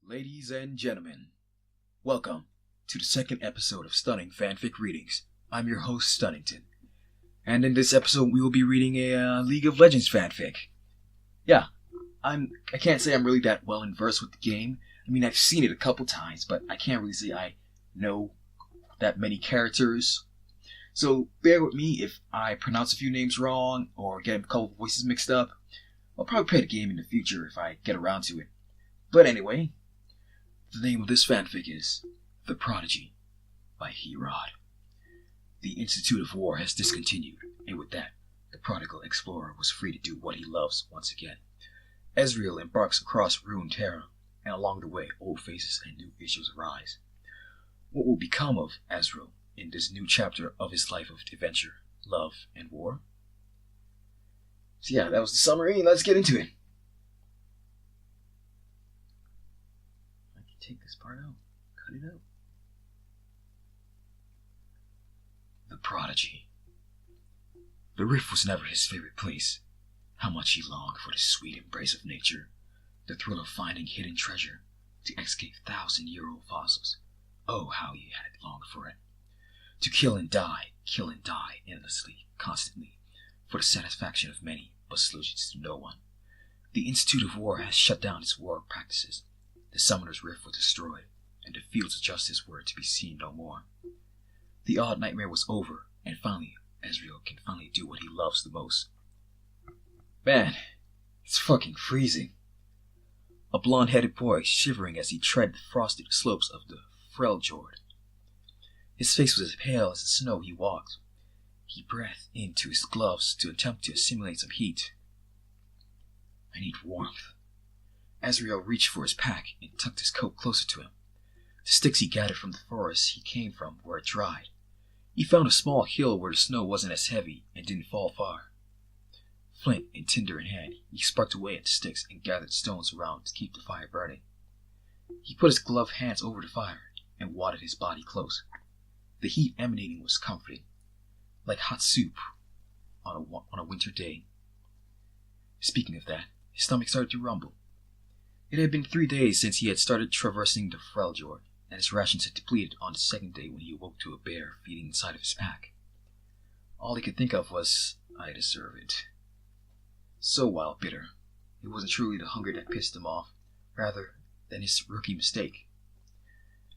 Ladies and gentlemen, welcome to the second episode of Stunning Fanfic Readings. I'm your host, Stunnington, and in this episode we will be reading a League of Legends fanfic. Yeah, I can't say I'm really that well versed with the game. I mean, I've seen it a couple times, but I can't really say I know that many characters. So bear with me if I pronounce a few names wrong or get a couple voices mixed up. I'll probably play the game in the future if I get around to it. But anyway, the name of this fanfic is The Prodigy by Herod. The Institute of War has discontinued, and with that, the prodigal explorer was free to do what he loves once again. Ezreal embarks across ruined terra, and along the way, old faces and new issues arise. What will become of Ezreal in this new chapter of his life of adventure, love, and war? So yeah, that was the summary. Let's get into it. Take this part out. Cut it out. The Prodigy. The Rift was never his favorite place. How much he longed for the sweet embrace of nature, the thrill of finding hidden treasure, to excavate 1,000-year-old fossils. Oh, how he had longed for it. To kill and die endlessly, constantly, for the satisfaction of many, but solutions to no one. The Institute of War has shut down its war practices. The Summoner's Rift was destroyed, and the fields of justice were to be seen no more. The odd nightmare was over, and finally, Ezreal can finally do what he loves the most. Man, it's fucking freezing. A blonde-headed boy shivering as he tread the frosted slopes of the Freljord. His face was as pale as the snow he walked. He breathed into his gloves to attempt to simulate some heat. I need warmth. Ezreal reached for his pack and tucked his coat closer to him. The sticks he gathered from the forest he came from were dried. He found a small hill where the snow wasn't as heavy and didn't fall far. Flint and tinder in hand, he sparked away at the sticks and gathered stones around to keep the fire burning. He put his gloved hands over the fire and wadded his body close. The heat emanating was comforting, like hot soup on a winter day. Speaking of that, his stomach started to rumble. It had been 3 days since he had started traversing the Freljord, and his rations had depleted on the second day when he awoke to a bear feeding inside of his pack. All he could think of was, I deserve it. So wild bitter. It wasn't truly the hunger that pissed him off, rather than his rookie mistake.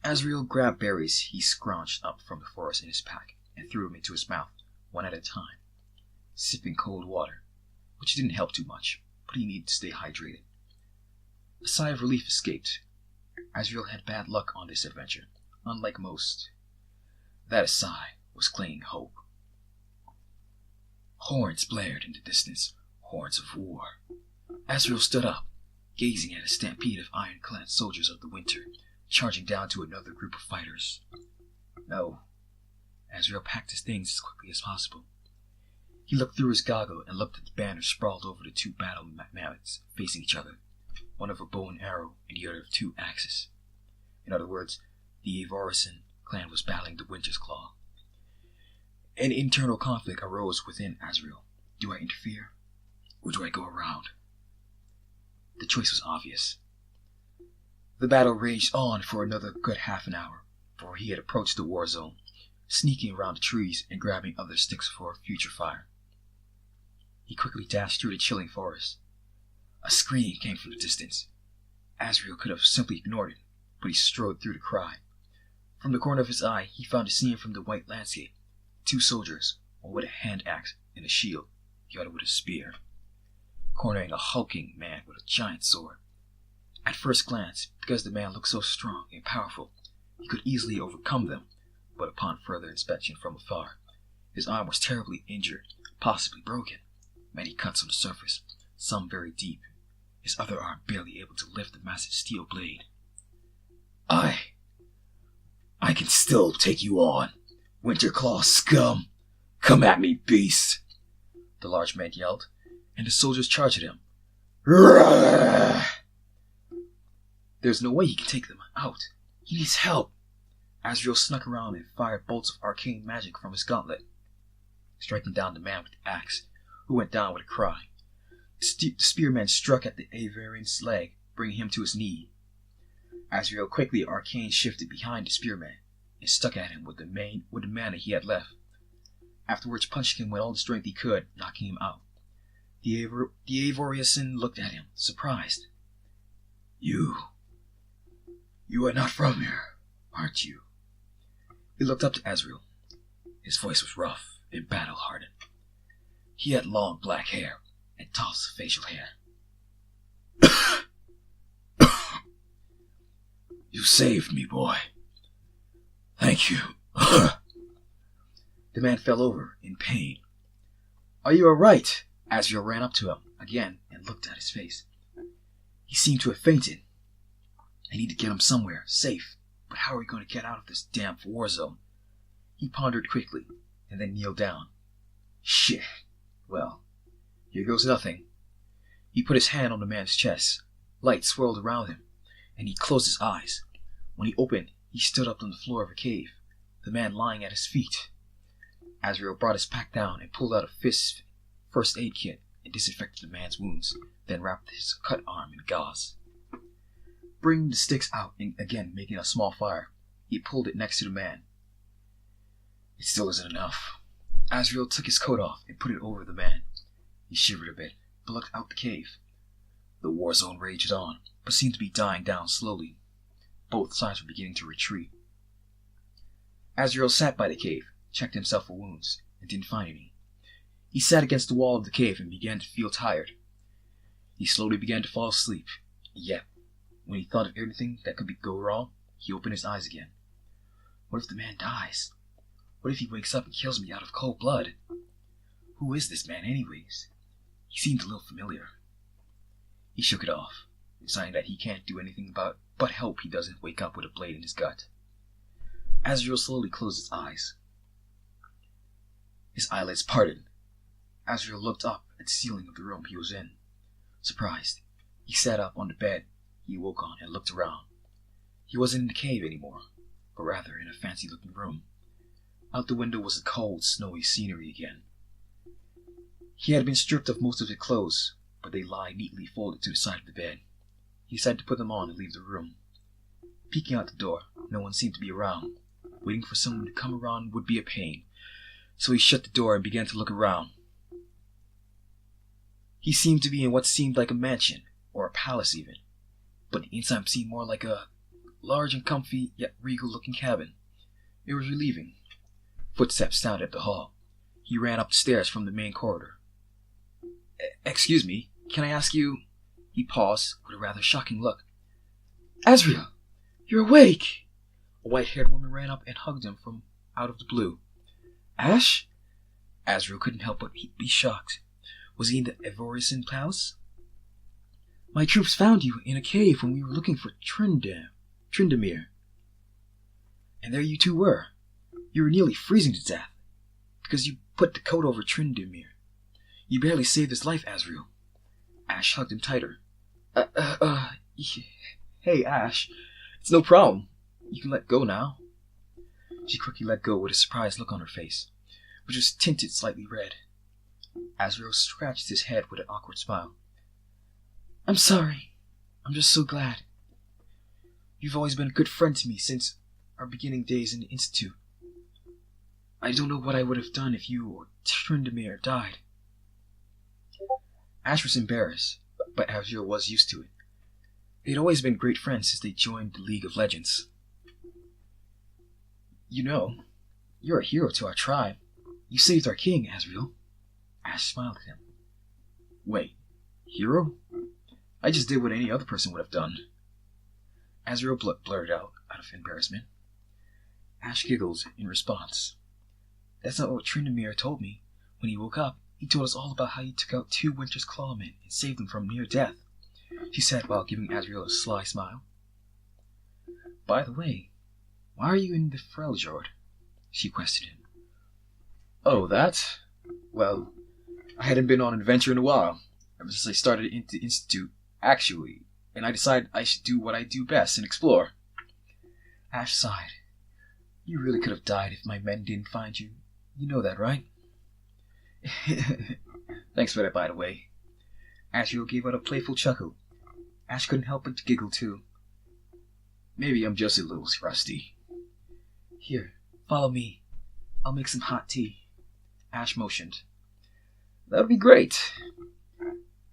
Ezreal grabbed berries he scrounged up from the forest in his pack and threw them into his mouth, one at a time, sipping cold water, which didn't help too much, but he needed to stay hydrated. A sigh of relief escaped. Ezreal had bad luck on this adventure, unlike most. That sigh was clinging hope. Horns blared in the distance, horns of war. Ezreal stood up, gazing at a stampede of iron-clad soldiers of the winter, charging down to another group of fighters. No. Ezreal packed his things as quickly as possible. He looked through his goggle and looked at the banner sprawled over the two battle mammoths facing each other. One of a bow and arrow, and the other of 2 axes. In other words, the Avarisan clan was battling the Winter's Claw. An internal conflict arose within Ezreal. Do I interfere, or do I go around? The choice was obvious. The battle raged on for another good half an hour, for he had approached the war zone, sneaking around the trees and grabbing other sticks for future fire. He quickly dashed through the chilling forest. A scream came from the distance. Ezreal could have simply ignored it, but he strode through the cry. From the corner of his eye, he found a scene from the white landscape. 2 soldiers, one with a hand axe and a shield, the other with a spear, cornering a hulking man with a giant sword. At first glance, because the man looked so strong and powerful, he could easily overcome them, but upon further inspection from afar, his arm was terribly injured, possibly broken. Many cuts on the surface, some very deep, his other arm barely able to lift the massive steel blade. I can still take you on, Winterclaw scum! Come at me, beast! The large man yelled, and the soldiers charged at him. Roar! There's no way he can take them out. He needs help. Ezreal snuck around and fired bolts of arcane magic from his gauntlet, striking down the man with the axe, who went down with a cry. The spearman struck at the Avarian's leg, bringing him to his knee. Azrael quickly arcane shifted behind the spearman and stuck at him with the mana he had left. Afterwards punching him with all the strength he could, knocking him out. The Avoriasan looked at him, surprised. You are not from here, aren't you? He looked up to Azrael. His voice was rough and battle-hardened. He had long black hair and tossed facial hair. You saved me, boy. Thank you. The man fell over in pain. Are you all right? Azrael ran up to him again and looked at his face. He seemed to have fainted. I need to get him somewhere safe, but how are we going to get out of this damn war zone? He pondered quickly and then kneeled down. Shit. Well, here goes nothing. He put his hand on the man's chest. Light swirled around him, and he closed his eyes. When he opened, he stood up on the floor of a cave, the man lying at his feet. Azrael brought his pack down and pulled out a first aid kit and disinfected the man's wounds, then wrapped his cut arm in gauze. Bringing the sticks out and again making a small fire, he pulled it next to the man. It still isn't enough. Azrael took his coat off and put it over the man. He shivered a bit, but looked out the cave. The war zone raged on, but seemed to be dying down slowly. Both sides were beginning to retreat. Azrael sat by the cave, checked himself for wounds, and didn't find any. He sat against the wall of the cave and began to feel tired. He slowly began to fall asleep, yet, when he thought of everything that could go wrong, he opened his eyes again. What if the man dies? What if he wakes up and kills me out of cold blood? Who is this man anyways? He seemed a little familiar. He shook it off, deciding that he can't do anything about but hope he doesn't wake up with a blade in his gut. Azrael slowly closed his eyes. His eyelids parted. Azrael looked up at the ceiling of the room he was in. Surprised, he sat up on the bed he woke on and looked around. He wasn't in the cave anymore, but rather in a fancy-looking room. Out the window was the cold, snowy scenery again. He had been stripped of most of his clothes, but they lay neatly folded to the side of the bed. He decided to put them on and leave the room. Peeking out the door, no one seemed to be around. Waiting for someone to come around would be a pain, so he shut the door and began to look around. He seemed to be in what seemed like a mansion, or a palace even, but the inside seemed more like a large and comfy yet regal-looking cabin. It was relieving. Footsteps sounded at the hall. He ran up the stairs from the main corridor. Excuse me, can I ask you... He paused with a rather shocking look. Azrael, you're awake! A white-haired woman ran up and hugged him from out of the blue. Ash? Azrael couldn't help but be shocked. Was he in the Avoriasan palace? My troops found you in a cave when we were looking for Tryndamere. And there you two were. You were nearly freezing to death, because you put the coat over Tryndamere. You barely saved his life, Azrael. Ash hugged him tighter. Hey, Ash. It's no problem. You can let go now. She quickly let go with a surprised look on her face, which was tinted slightly red. Azrael scratched his head with an awkward smile. I'm sorry. I'm just so glad. You've always been a good friend to me since our beginning days in the Institute. I don't know what I would have done if you or Tryndamere died. Ash was embarrassed, but Azrael was used to it. They'd always been great friends since they joined the League of Legends. You know, you're a hero to our tribe. You saved our king, Azrael. Ash smiled at him. Wait, hero? I just did what any other person would have done. Azrael blurted out of embarrassment. Ash giggled in response. That's not what Tryndamere told me. When he woke up, he told us all about how you took out 2 Winter's Clawmen and saved them from near death, she said while giving Azrael a sly smile. By the way, why are you in the Freljord? She questioned him. Oh, that? Well, I hadn't been on an adventure in a while, ever since I started the Institute, actually, and I decided I should do what I do best and explore. Ash sighed. You really could have died if my men didn't find you. You know that, right? Thanks for that, by the way. Azrael gave out a playful chuckle. Ash couldn't help but to giggle, too. Maybe I'm just a little rusty. Here, follow me. I'll make some hot tea. Ash motioned. That would be great.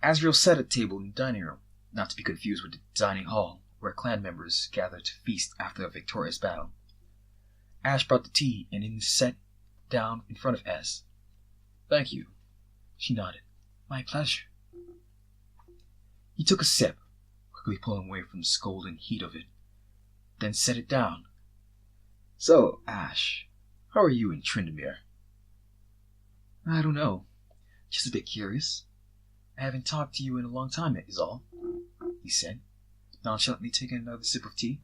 Asriel sat at a table in the dining room, not to be confused with the dining hall, where clan members gathered to feast after a victorious battle. Ash brought the tea and then sat down in front of Ez. Thank you. She nodded. My pleasure. He took a sip, quickly pulling away from the scalding heat of it, then set it down. So, Ash, how are you in Tryndamere? I don't know. Just a bit curious. I haven't talked to you in a long time, is all, he said, nonchalantly taking another sip of tea.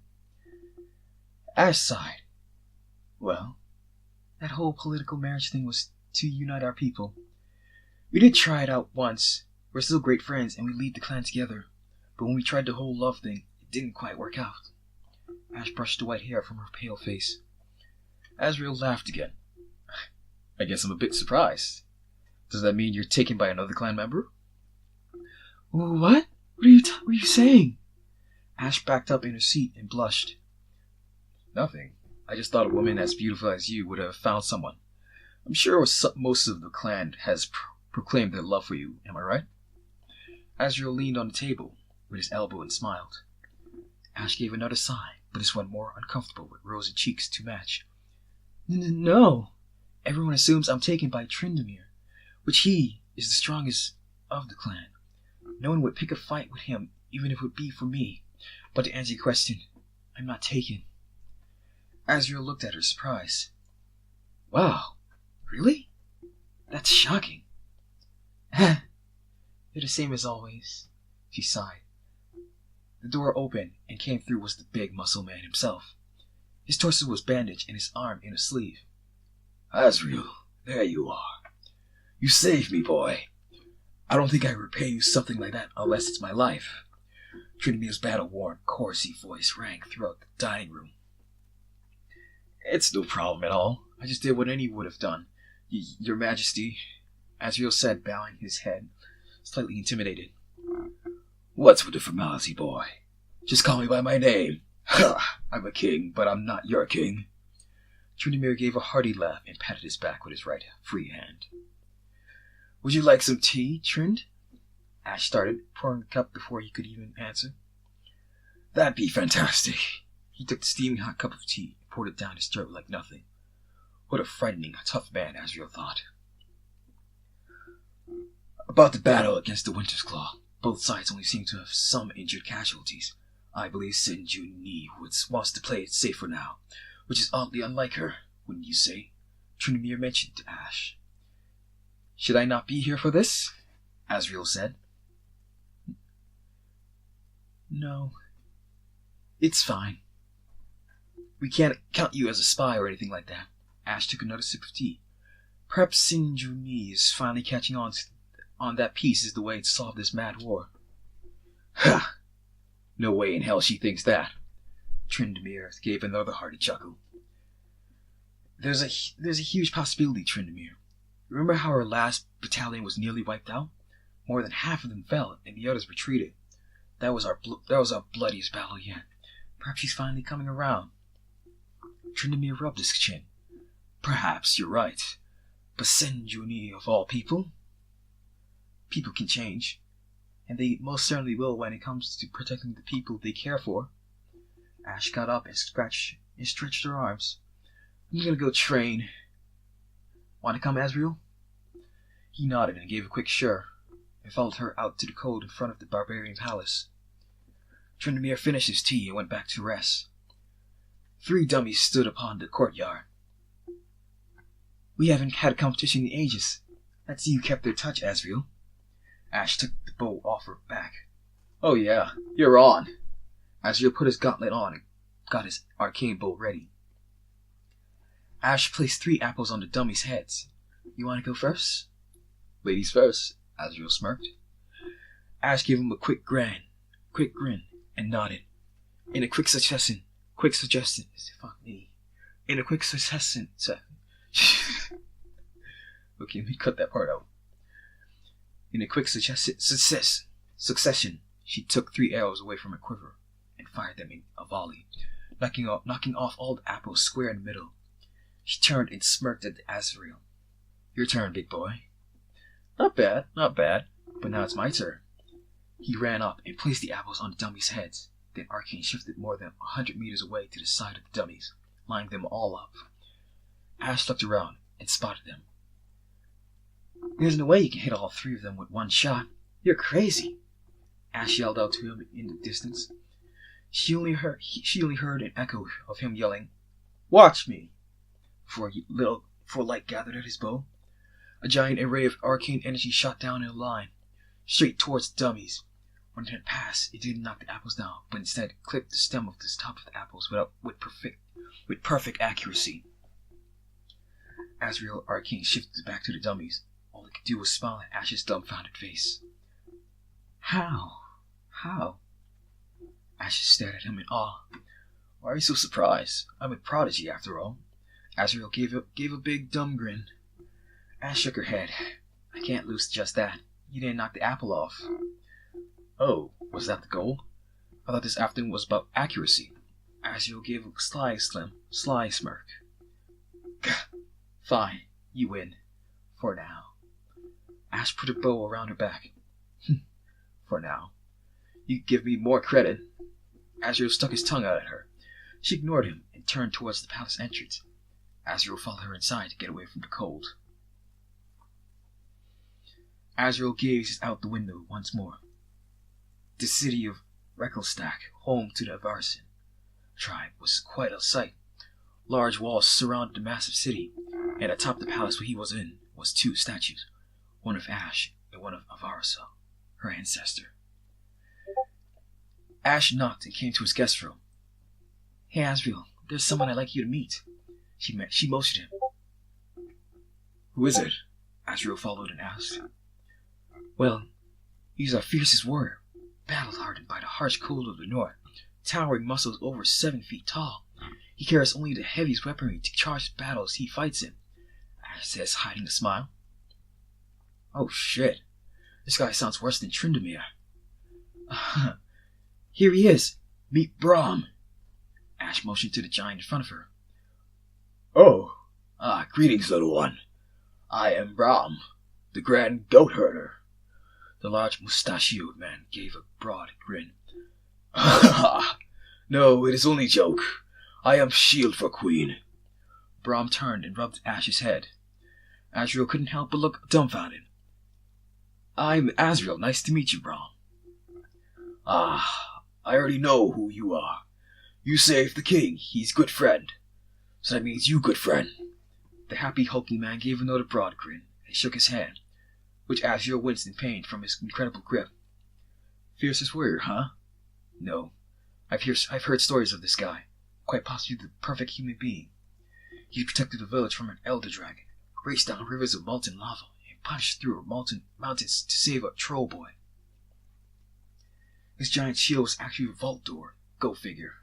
Ash sighed. Well, that whole political marriage thing was to unite our people. We did try it out once. We're still great friends and we lead the clan together. But when we tried the whole love thing, it didn't quite work out. Ash brushed the white hair from her pale face. Asriel laughed again. I guess I'm a bit surprised. Does that mean you're taken by another clan member? What? What are you saying? Ash backed up in her seat and blushed. Nothing. I just thought a woman as beautiful as you would have found someone. I'm sure most of the clan has proclaimed their love for you, am I right? Asriel leaned on the table with his elbow and smiled. Ash gave another sigh, but this one more uncomfortable with rosy cheeks to match. No. Everyone assumes I'm taken by Tryndamere, which he is the strongest of the clan. No one would pick a fight with him, even if it would be for me. But to answer your question, I'm not taken. Asriel looked at her, surprised. Wow, really? That's shocking. You're the same as always, she sighed. The door opened, and came through was the big muscle man himself. His torso was bandaged and his arm in a sleeve. Asriel, there you are. You saved me, boy. I don't think I repay you something like that unless it's my life. Tryndamere's battle-worn, chorusy voice rang throughout the dining room. It's no problem at all. I just did what any would have done. Your Majesty, Asriel said, bowing his head, slightly intimidated. What's with the formality, boy? Just call me by my name. Ha! I'm a king, but I'm not your king. Tryndamere gave a hearty laugh and patted his back with his right free hand. Would you like some tea, Trynd? Ash started, pouring a cup before he could even answer. That'd be fantastic. He took the steaming hot cup of tea and poured it down his throat like nothing. What a frightening, tough man, Asriel thought. About the battle against the Winter's Claw, both sides only seem to have some injured casualties. I believe Sinjuni wants to play it safe for now, which is oddly unlike her, wouldn't you say? Tryndamere mentioned to Ash. Should I not be here for this? Asriel said. No. It's fine. We can't count you as a spy or anything like that. Ash took another sip of tea. Perhaps Sinjuni is finally catching on that peace is the way to solve this mad war. Ha! No way in hell she thinks that. Tryndamere gave another hearty chuckle. There's a huge possibility, Tryndamere. Remember how our last battalion was nearly wiped out? More than half of them fell, and the others retreated. That was our bloodiest battle yet. Perhaps she's finally coming around. Tryndamere rubbed his chin. Perhaps you're right. But Sinjuni of all people? People can change. And they most certainly will when it comes to protecting the people they care for. Ash got up and stretched her arms. I'm gonna go train. Want to come, Asriel? He nodded and gave a quick sure, and followed her out to the cold in front of the barbarian palace. Tryndamere finished his tea and went back to rest. 3 dummies stood upon the courtyard. We haven't had a competition in ages. Let's see who kept their touch, Asriel. Ash took the bow off her back. Oh yeah, you're on. Asriel put his gauntlet on and got his arcane bow ready. Ash placed 3 apples on the dummies' heads. You want to go first? Ladies first, Asriel smirked. Ash gave him a quick grin, and nodded. In a quick succession. Okay, let me cut that part out. In a quick succession, she took 3 arrows away from her quiver and and fired them in a volley, knocking off all the apples square in the middle. She turned and smirked at Azrael. Your turn, big boy. Not bad, not bad. But now it's my turn. He ran up and placed the apples on the dummies' heads. Then Arcane shifted more than 100 meters away to the side of the dummies, lining them all up. Ash looked around and spotted them. There's no way you can hit all 3 of them with one shot. You're crazy. Ash yelled out to him in the distance. She only heard an echo of him yelling, "Watch me!" Before light gathered at his bow, a giant array of arcane energy shot down in a line, straight towards the dummies. When it had passed, it didn't knock the apples down, but instead clipped the stem of the top of the apples with perfect accuracy. Azrael Arcane shifted back to the dummies. All he could do was smile at Ash's dumbfounded face. How? Ash stared at him in awe. Why are you so surprised? I'm a prodigy, after all. Azrael gave a big dumb grin. Ash shook her head. I can't lose just that. You didn't knock the apple off. Oh, was that the goal? I thought this afternoon was about accuracy. Azrael gave a sly smirk. Fine, you win. For now. Ash put a bow around her back. For now. You give me more credit. Azrael stuck his tongue out at her. She ignored him and turned towards the palace entrance. Azrael followed her inside to get away from the cold. Azrael gazed out the window once more. The city of Recklestack, home to the Avarsan tribe, was quite a sight. Large walls surrounded the massive city, and atop the palace where he was in was 2 statues, one of Ash and one of Avarsa, her ancestor. Ash knocked and came to his guest room. Hey Azrael, there's someone I'd like you to meet. She motioned him. Who is it? Azrael followed and asked. Well, he's our fiercest warrior, battle-hardened by the harsh cold of the north, towering muscles over 7 feet tall. He carries only the heaviest weaponry to charge the battles he fights in, Ash says, hiding a smile. Oh shit, this guy sounds worse than Tryndamere. Here he is. Meet Brahm. Ash motioned to the giant in front of her. Oh, greetings, little one. I am Brahm, the grand goat herder. The large mustachioed man gave a broad grin. No, it is only a joke. I am Shield for Queen. Brahm turned and rubbed Ash's head. Azrael couldn't help but look dumbfounded. I'm Azrael. Nice to meet you, Brahm. I already know who you are. You saved the king. He's good friend. So that means you good friend. The happy, hulking man gave another broad grin and shook his hand, which Azrael winced in pain from his incredible grip. Fiercest warrior, huh? No. I've heard stories of this guy. Quite possibly the perfect human being. He protected a village from an elder dragon, raced down rivers of molten lava, and punched through mountains to save a troll boy. His giant shield was actually a vault door. Go figure.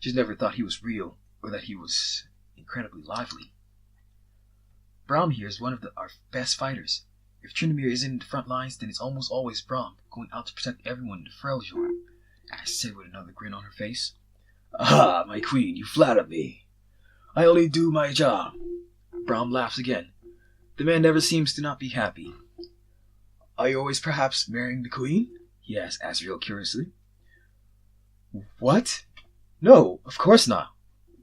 Just never thought he was real, or that he was incredibly lively. Brahm here is one of our best fighters. If Tryndamere isn't in the front lines, then it's almost always Brahm, going out to protect everyone in the Freljord, Ash said with another grin on her face. Ah, my queen, you flatter me. I only do my job. Brahm laughs again. The man never seems to not be happy. Are you always perhaps marrying the queen? He asked Azrael curiously. What? No, of course not.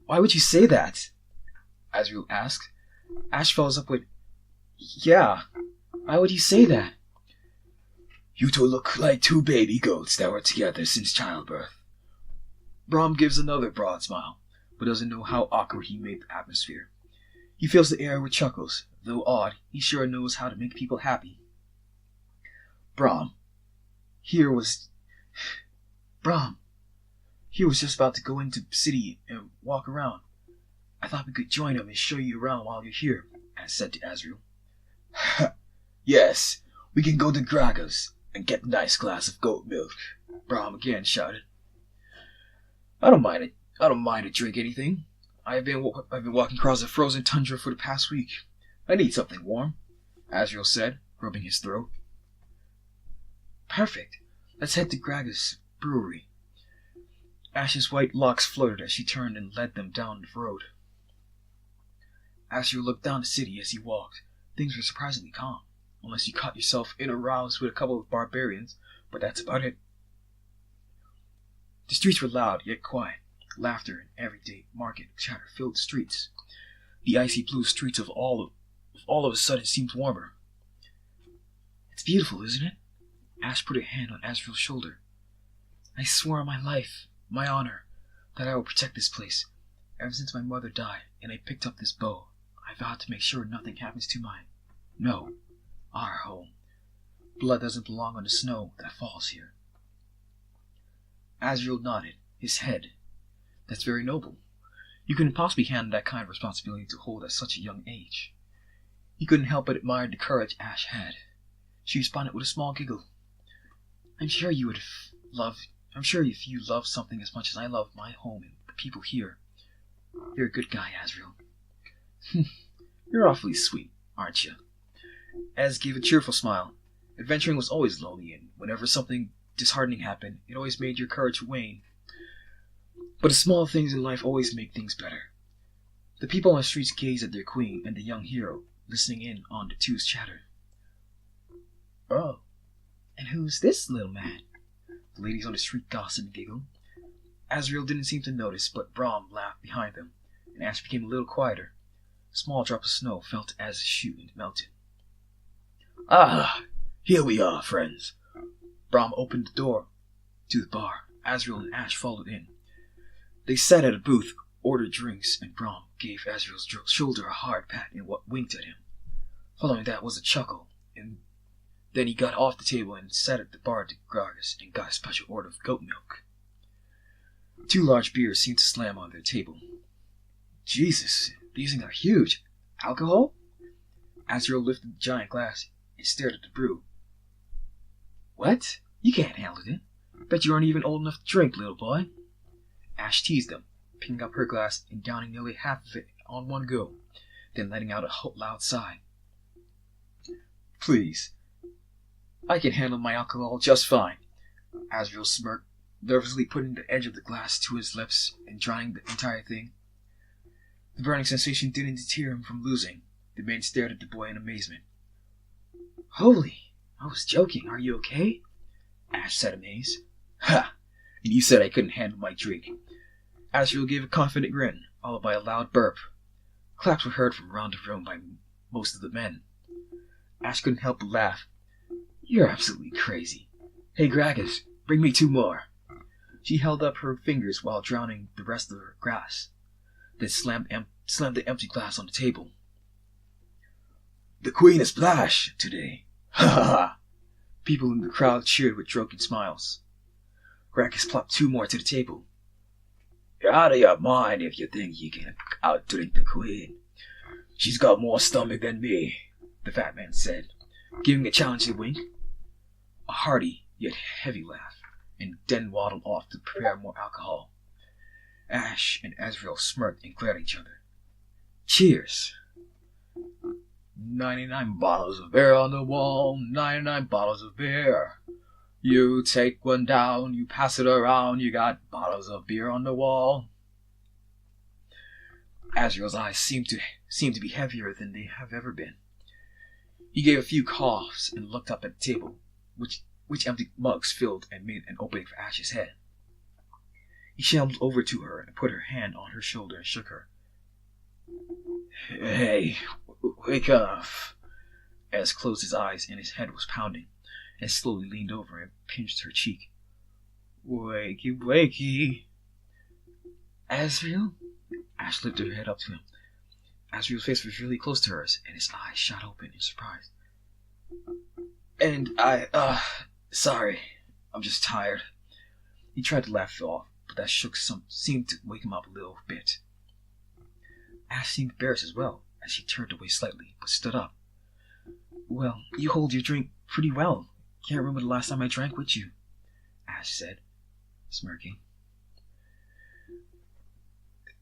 Why would you say that? Azrael asked. Ash follows up with, yeah, why would you say that? You two look like 2 baby goats that were together since childbirth. Brahm gives another broad smile, but doesn't know how awkward he made the atmosphere. He fills the air with chuckles. Though odd, he sure knows how to make people happy. Brahm was just about to go into the city and walk around. I thought we could join him and show you around while you're here, Ash said to Azrael. Yes, we can go to Graga's and get a nice glass of goat milk, Brahm again shouted. I don't mind to drink anything. I've been walking across the frozen tundra for the past week. I need something warm, Azrael said, rubbing his throat. Perfect. Let's head to Graga's brewery. Ash's white locks fluttered as she turned and led them down the road. Asriel looked down the city as he walked. Things were surprisingly calm, unless you caught yourself in a rows with a couple of barbarians, but that's about it. The streets were loud yet quiet. Laughter and everyday market chatter filled the streets. The icy blue streets of all of a sudden seemed warmer. It's beautiful, isn't it? Ash put her hand on Asriel's shoulder. I swore on my life, my honor, that I would protect this place. Ever since my mother died and I picked up this bow, I vowed to make sure nothing happens to our home. Blood doesn't belong on the snow that falls here. Asriel nodded, his head. That's very noble. You couldn't possibly hand that kind of responsibility to hold at such a young age. He couldn't help but admire the courage Ash had. She responded with a small giggle. I'm sure if you love something as much as I love my home and the people here, you're a good guy, Asriel. You're awfully sweet, aren't you? Az gave a cheerful smile. Adventuring was always lonely, and whenever something disheartening happened, it always made your courage wane. But the small things in life always make things better. The people on the streets gazed at their queen and the young hero, listening in on the two's chatter. Oh, and who's this little man? The ladies on the street gossiped and giggled. Asriel didn't seem to notice, but Brahm laughed behind them, and Ash became a little quieter. A small drop of snow fell to Az's shoe and melted. Ah, here we are, friends. Brahm opened the door to the bar. Asriel and Ash followed in. They sat at a booth, ordered drinks, and Brahm gave Asriel's shoulder a hard pat and winked at him. Following that was a chuckle, and then he got off the table and sat at the bar to Gargus and got a special order of goat milk. 2 large beers seemed to slam on their table. Jesus, these things are huge. Alcohol? Asriel lifted the giant glass and stared at the brew. What? You can't handle it. Bet you aren't even old enough to drink, little boy. Ash teased them, picking up her glass and downing nearly half of it on one go, then letting out a loud sigh. Please. I can handle my alcohol just fine. Asriel smirked, nervously putting the edge of the glass to his lips and drying the entire thing. The burning sensation didn't deter him from losing. The men stared at the boy in amazement. Holy, I was joking. Are you okay? Ash said, amazed. Ha! And you said I couldn't handle my drink. Asriel gave a confident grin, followed by a loud burp. Claps were heard from around the room by most of the men. Ash couldn't help but laugh. You're absolutely crazy. Hey, Gragas, bring me 2 more. She held up her fingers while drowning the rest of her glass, then slammed the empty glass on the table. The queen is Splash today. Ha ha ha! People in the crowd cheered with drunken smiles. Gragas plopped 2 more to the table. You're out of your mind if you think you can outdrink the queen. She's got more stomach than me, the fat man said, giving a challenging wink. A hearty yet heavy laugh, and then waddled off to prepare more alcohol. Ash and Asriel smirked and glared at each other. Cheers! 99 bottles of beer on the wall, 99 bottles of beer. You take one down, you pass it around, you got bottles of beer on the wall. Asriel's eyes seemed to be heavier than they have ever been. He gave a few coughs and looked up at the table, which empty mugs filled and made an opening for Ash's head. He shambled over to her and put her hand on her shoulder and shook her. Hey, wake up. Az closed his eyes and his head was pounding, and slowly leaned over and pinched her cheek. Wakey, wakey. Asriel? Ash lifted her head up to him. Asriel's face was really close to hers, and his eyes shot open in surprise. And sorry. I'm just tired. He tried to laugh it off, but that shook seemed to wake him up a little bit. Ash seemed embarrassed as well, as she turned away slightly, but stood up. Well, you hold your drink pretty well. Can't remember the last time I drank with you, Ash said, smirking.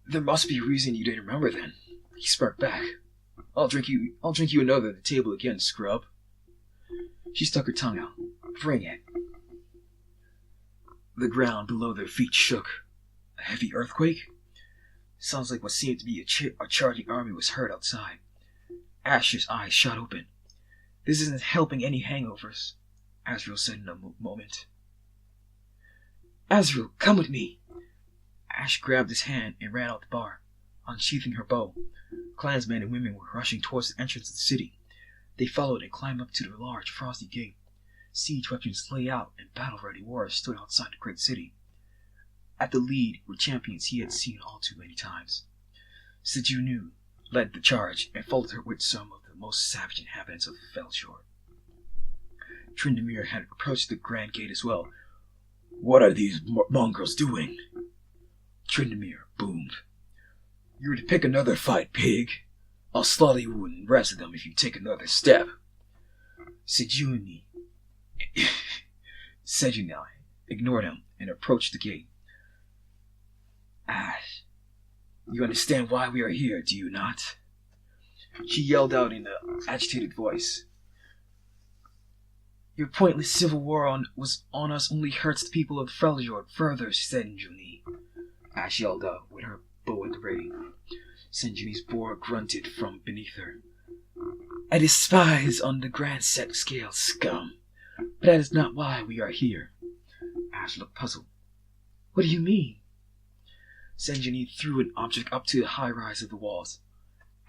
There must be a reason you didn't remember then. He smirked back. I'll drink you another at the table again, scrub. She stuck her tongue out. Bring it. The ground below their feet shook. A heavy earthquake? Sounds like what seemed to be a charging army was heard outside. Ash's eyes shot open. This isn't helping any hangovers, Asriel said in a moment. Asriel, come with me. Ash grabbed his hand and ran out the bar, unsheathing her bow. Clansmen and women were rushing towards the entrance of the city. They followed and climbed up to the large, frosty gate. Siege weapons lay out and battle-ready warriors stood outside the great city. At the lead were champions he had seen all too many times. Sejuani led the charge and followed her with some of the most savage inhabitants of Feljord. Tryndamere had approached the grand gate as well. What are these mongrels doing? Tryndamere boomed. You're to pick another fight, pig. I'll slaughter you and the rest of them if you take another step. Sejuani ignored him and approached the gate. Ash, you understand why we are here, do you not? She yelled out in an agitated voice. Your pointless civil war on us only hurts the people of Feljord further, Sejuani. Ash yelled out with her bow at the ready. Sejuani's boar grunted from beneath her. I despise on the grand set scale, scum. But that is not why we are here. Ash looked puzzled. What do you mean? Sejuani threw an object up to the high rise of the walls.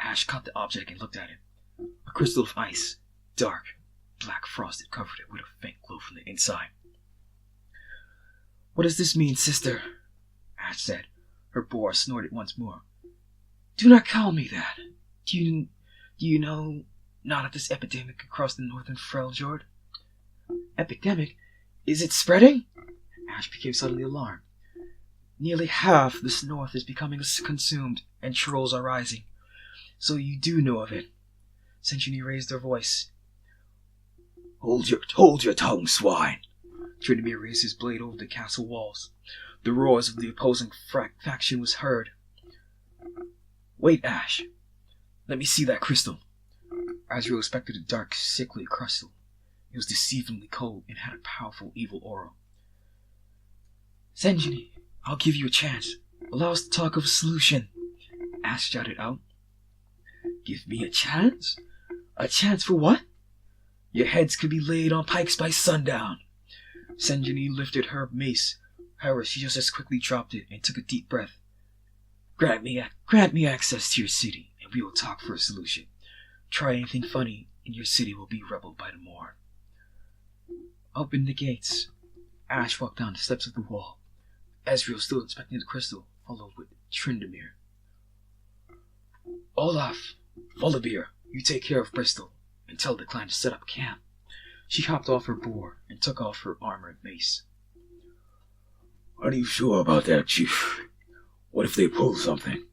Ash caught the object and looked at it. A crystal of ice, dark, black frosted, covered it with a faint glow from the inside. What does this mean, sister? Ash said. Her boar snorted once more. Do not call me that. Do you know not of this epidemic across the northern Feljord? Epidemic? Is it spreading? Ash became suddenly alarmed. Nearly half this north is becoming consumed, and trolls are rising. So you do know of it. Sejuani raised her voice. Hold your tongue, swine. Tryndamere raised his blade over the castle walls. The roars of the opposing faction was heard. Wait, Ash. Let me see that crystal. Asriel inspected a dark, sickly crystal. It was deceivingly cold and had a powerful, evil aura. Sejuani, I'll give you a chance. Allow us to talk of a solution. Ash shouted out. Give me a chance? A chance for what? Your heads could be laid on pikes by sundown. Sejuani lifted her mace. However, she just as quickly dropped it and took a deep breath. Grant me access to your city, and we will talk for a solution. Try anything funny, and your city will be rebelled by the morn. Open the gates. Ash walked down the steps of the wall. Asriel still inspecting the crystal, followed with Tryndamere. Olaf, Volibir, you take care of Bristol, and tell the clan to set up camp. She hopped off her boar and took off her armor and mace. Are you sure about that, Chief? What if they pull something?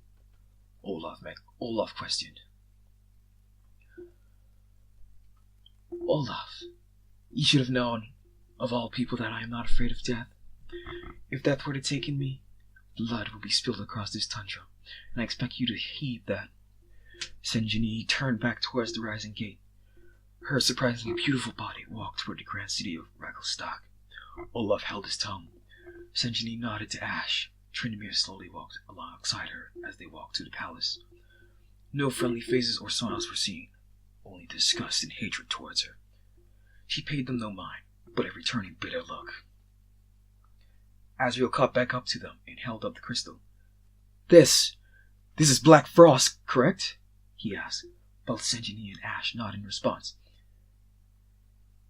Olaf questioned. Olaf, you should have known, of all people, that I am not afraid of death. If death were to take in me, blood would be spilled across this tundra, and I expect you to heed that. Sejuani turned back towards the rising gate. Her surprisingly beautiful body walked toward the grand city of Ragelstock. Olaf held his tongue. Sejuani nodded to Ash. Tryndamere slowly walked alongside her as they walked to the palace. No friendly faces or smiles were seen, only disgust and hatred towards her. She paid them no mind, but a returning bitter look. Asriel caught back up to them and held up the crystal. This is Black Frost, correct? He asked. Both Sejuani and Ash nodded in response.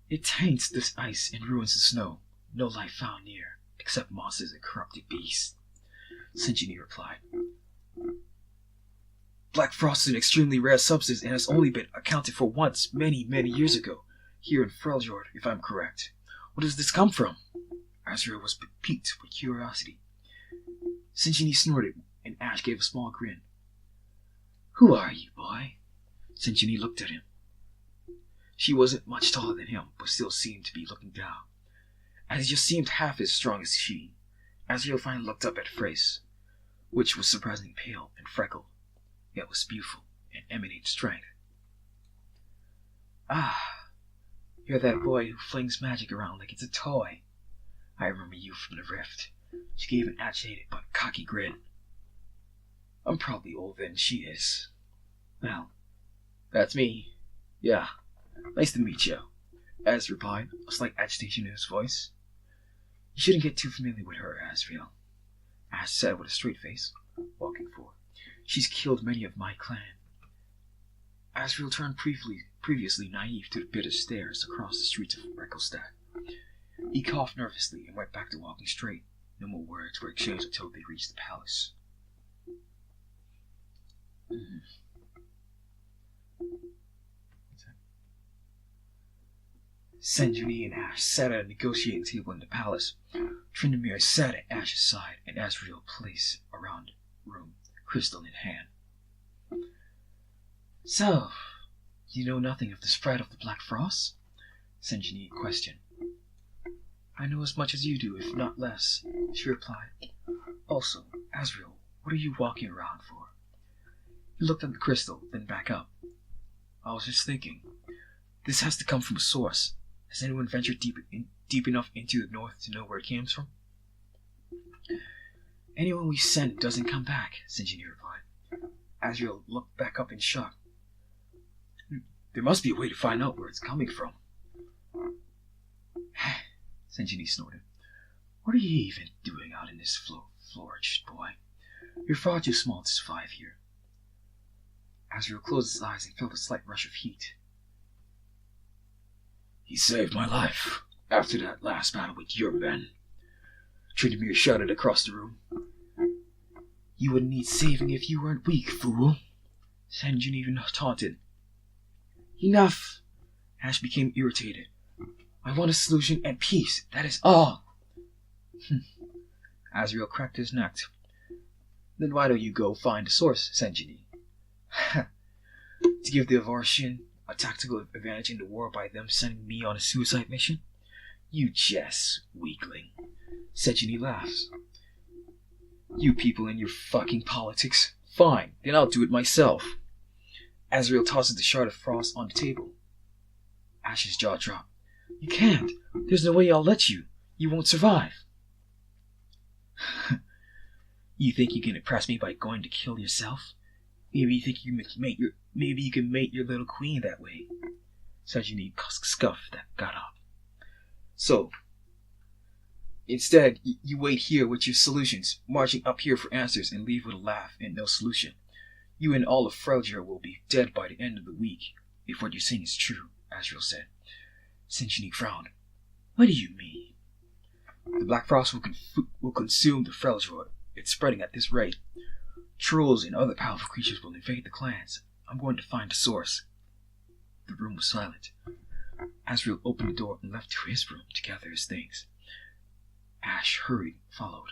It taints this ice and ruins the snow. No life found near, except monsters and corrupted beasts. Sejuani replied. Black frost is an extremely rare substance and has only been accounted for once, many years ago, here in Feljord, if I'm correct. Where does this come from? Asriel was piqued with curiosity. Sejuani snorted, and Ash gave a small grin. Who are you, boy? Sejuani looked at him. She wasn't much taller than him, but still seemed to be looking down. As he just seemed half as strong as she, Asriel finally looked up at her face, which was surprisingly pale and freckled, yet was beautiful and emanated strength. Ah, you're that boy who flings magic around like it's a toy. I remember you from the Rift. She gave an agitated but cocky grin. I'm probably older than she is. Well, that's me. Yeah, nice to meet you. Az replied, a slight agitation in his voice. You shouldn't get too familiar with her, Asriel. Az said with a straight face, walking forward. She's killed many of my clan. Asriel turned previously naive to the bitter stares across the streets of Reckelstadt. He coughed nervously and went back to walking straight. No more words were exchanged until they reached the palace. Senjuni and Ash sat at a negotiating table in the palace. Tryndamere sat at Ash's side, and Asriel placed around the room, crystal in hand. So, you know nothing of the spread of the Black Frost? Senjuni questioned. I know as much as you do, if not less, she replied. Also, Asriel, what are you walking around for? He looked at the crystal, then back up. I was just thinking. This has to come from a source. Has anyone ventured deep enough into the north to know where it came from? Anyone we send doesn't come back, Senjini replied. Asriel looked back up in shock. There must be a way to find out where it's coming from. Senjini snorted. What are you even doing out in this flourish, boy? You're far too small to survive here. Asriel closed his eyes and felt a slight rush of heat. He saved my life after that last battle with your men. Tryndamere shouted across the room. You wouldn't need saving if you weren't weak, fool. Senjini taunted. Enough! Ash became irritated. I want a solution and peace, that is all. Asriel cracked his neck. Then why don't you go find the source, Senjini? To give the Avartian a tactical advantage in the war by them sending me on a suicide mission? You jest, weakling. Senjini laughs. You people and your fucking politics. Fine, then I'll do it myself. Asriel tosses the shard of frost on the table. Ash's jaw dropped. You can't. There's no way I'll let you. You won't survive. You think you can impress me by going to kill yourself? Maybe you think you can mate your little queen that way. Senjini scuffed that got up. So, instead, you wait here with your solutions, marching up here for answers and leave with a laugh and no solution. You and all of Freljord will be dead by the end of the week, if what you're saying is true, Asriel said. Senjini frowned. What do you mean? The Black Frost will consume the Freljord. It's spreading at this rate. Trolls and other powerful creatures will invade the clans. I'm going to find the source. The room was silent. Asriel opened the door and left to his room to gather his things. Ash hurriedly followed.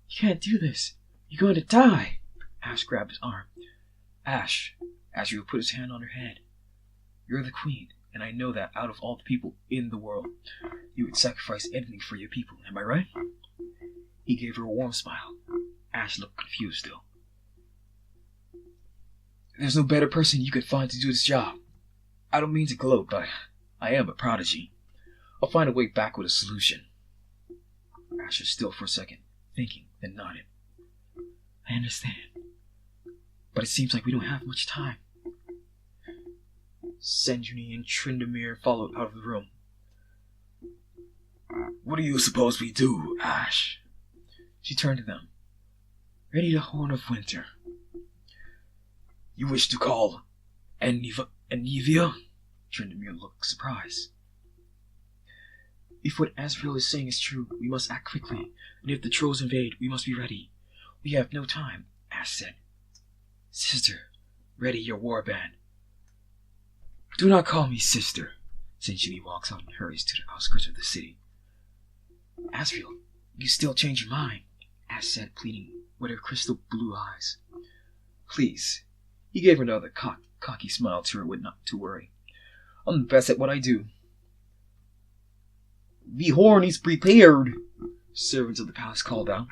You can't do this. You're going to die. Ash grabbed his arm. Ash, Asriel put his hand on her head. You're the queen, and I know that out of all the people in the world, you would sacrifice anything for your people. Am I right? He gave her a warm smile. Ash looked confused still. There's no better person you could find to do this job. I don't mean to gloat, but I am a prodigy. I'll find a way back with a solution. Ash was still for a second, thinking, then nodded. I understand. But it seems like we don't have much time. Senjuni and Tryndamere followed out of the room. What do you suppose we do, Ash? She turned to them. Ready the Horn of Winter. You wish to call Anivia? Tryndamere looked surprised. If what Asriel is saying is true, we must act quickly, and if the trolls invade, we must be ready. We have no time, Ash said. Sister, ready your warband. Do not call me sister. Senjuni walks out and hurries to the outskirts of the city. Asriel, you still change your mind, Ash said, pleading with her crystal blue eyes. Please. He gave her another cocky smile to her with not to worry. I'm the best at what I do. The horn is prepared, servants of the palace called out.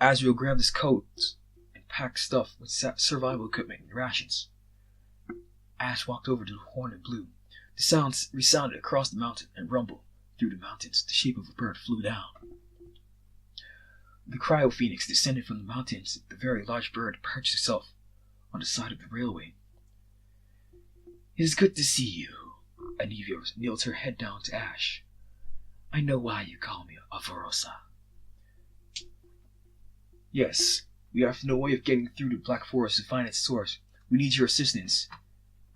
Asriel grabbed his coat and packed stuff with survival equipment and rations. Ash walked over to the horn and blew. The sounds resounded across the mountain and rumbled, through the mountains, the shape of a bird flew down. The cryo phoenix descended from the mountains. The very large bird perched itself on the side of the railway. "It is good to see you." Anivia kneeled her head down to Ash. "I know why you call me Avarosa." "Yes, we have no way of getting through the Black Forest to find its source. We need your assistance.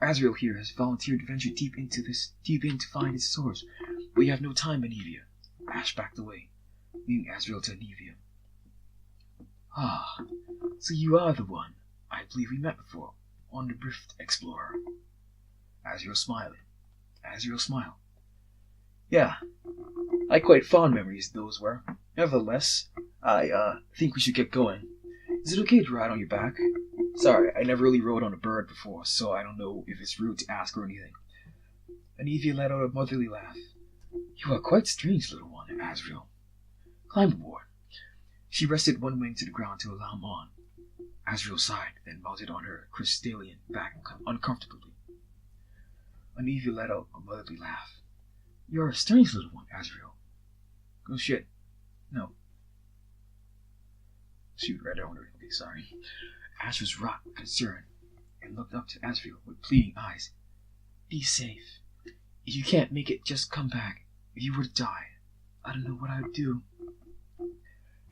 Azrael here has volunteered to venture deep in to find its source, but we have no time, Anivia." Ash backed away, leaving Azrael to Anivia. "Ah, so you are the one I believe we met before on the Rift Explorer." Azrael smiled. "Yeah, I quite fond memories those were. Nevertheless, I think we should get going. Is it okay to ride on your back? Sorry, I never really rode on a bird before, so I don't know if it's rude to ask or anything." Anivia let out a motherly laugh. "You are quite strange, little one, Azrael. Climb aboard." She rested one wing to the ground to allow him on. Azrael sighed, then mounted on her crystalline back uncomfortably. Anivia let out a motherly laugh. "You're a strange little one, Azrael." "Oh shit. No." Shoot, right on her. Okay, sorry. Ash was wrought with concern and looked up to Azrael with pleading eyes. "Be safe. If you can't make it, just come back. If you were to die, I don't know what I would do."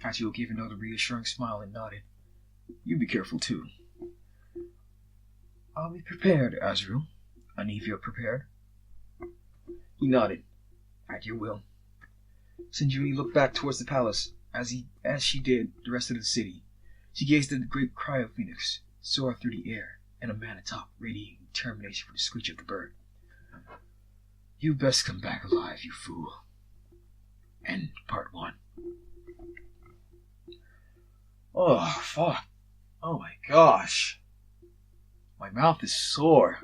Azrael gave another reassuring smile and nodded. "You be careful too." "I'll be prepared, Azrael." Anivia prepared. He nodded. "At your will." Sanjuni looked back towards the palace, as she did the rest of the city. She gazed at the great cryo phoenix soar through the air, and a man atop radiating determination for the screech of the bird. "You best come back alive, you fool." End part 1. Oh, fuck. Oh my gosh. My mouth is sore.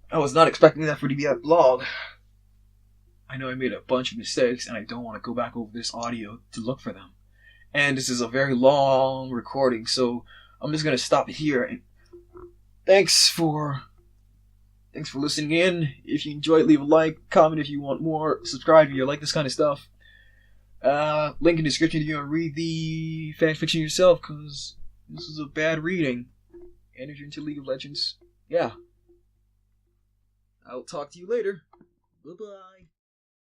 I was not expecting that for to be that long. I know I made a bunch of mistakes, and I don't want to go back over this audio to look for them. And this is a very long recording, so I'm just going to stop it here. And thanks for listening in. If you enjoyed, leave a like, comment if you want more, subscribe if you like this kind of stuff. Link in the description if you want to read the fanfiction yourself, because this is a bad reading. And if you're into League of Legends, yeah. I'll talk to you later. Bye-bye.